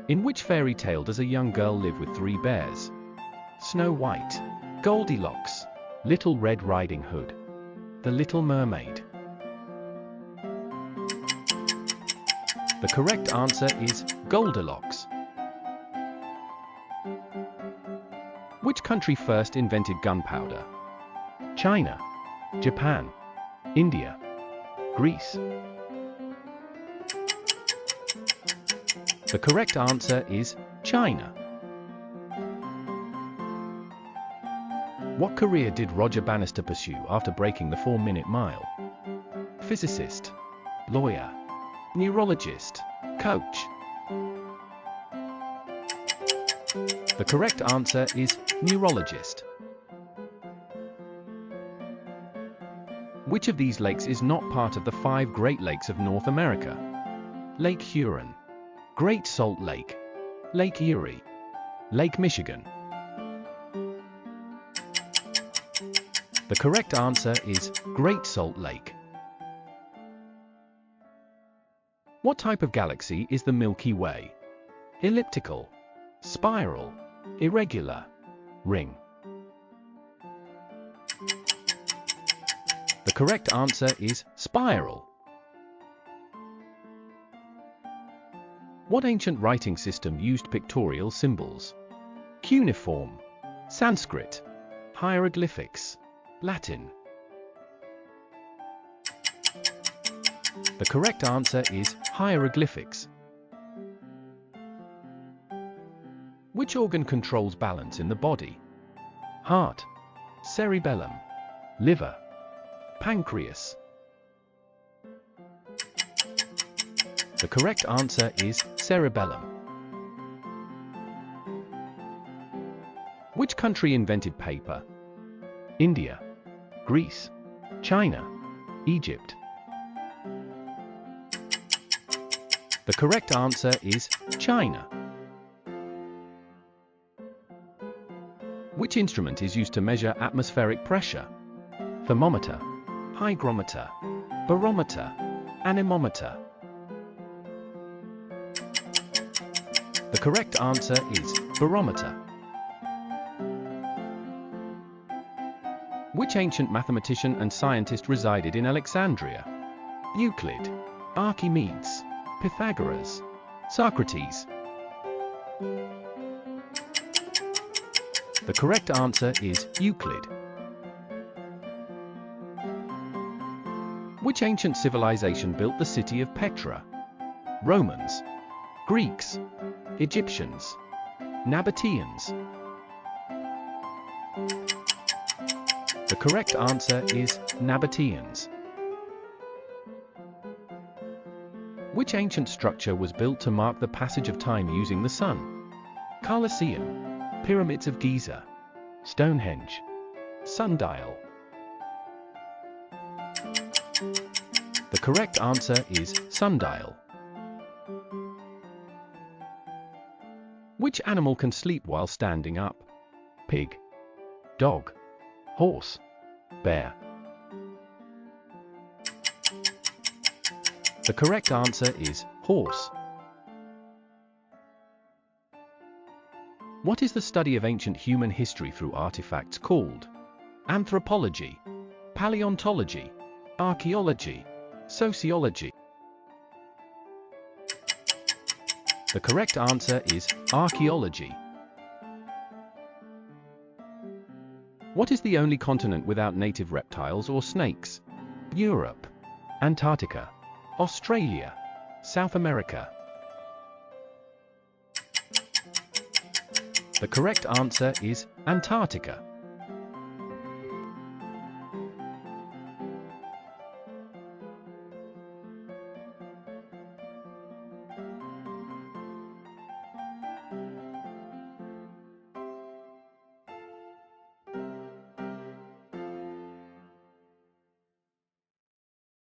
In which fairy tale does a young girl live with 3 bears? Snow White, Goldilocks, Little Red Riding Hood, The Little Mermaid. The correct answer is Goldilocks. Which country first invented gunpowder? China, Japan, India, Greece. The correct answer is China. What career did Roger Bannister pursue after breaking the 4-minute mile? Physicist, lawyer, neurologist, coach. The correct answer is neurologist. Which of these lakes is not part of the 5 Great Lakes of North America? Lake Huron, Great Salt Lake, Lake Erie, Lake Michigan. The correct answer is Great Salt Lake. What type of galaxy is the Milky Way? Elliptical, spiral, irregular, ring. The correct answer is spiral. What ancient writing system used pictorial symbols? Cuneiform, Sanskrit, hieroglyphics, Latin. The correct answer is hieroglyphics. Which organ controls balance in the body? Heart, cerebellum, liver, pancreas. The correct answer is cerebellum. Which country invented paper? India, Greece, China, Egypt. The correct answer is China. Which instrument is used to measure atmospheric pressure? Thermometer, hygrometer, barometer, anemometer. The correct answer is barometer. Which ancient mathematician and scientist resided in Alexandria? Euclid, Archimedes, Pythagoras, Socrates. The correct answer is Euclid. Which ancient civilization built the city of Petra? Romans, Greeks, Egyptians, Nabateans. The correct answer is Nabateans. Which ancient structure was built to mark the passage of time using the sun? Colosseum, Pyramids of Giza, Stonehenge, sundial. The correct answer is sundial. Which animal can sleep while standing up? Pig, dog, horse, bear. The correct answer is horse. What is the study of ancient human history through artifacts called? Anthropology, paleontology, archaeology, sociology. The correct answer is archaeology. What is the only continent without native reptiles or snakes? Europe, Antarctica, Australia, South America. The correct answer is Antarctica.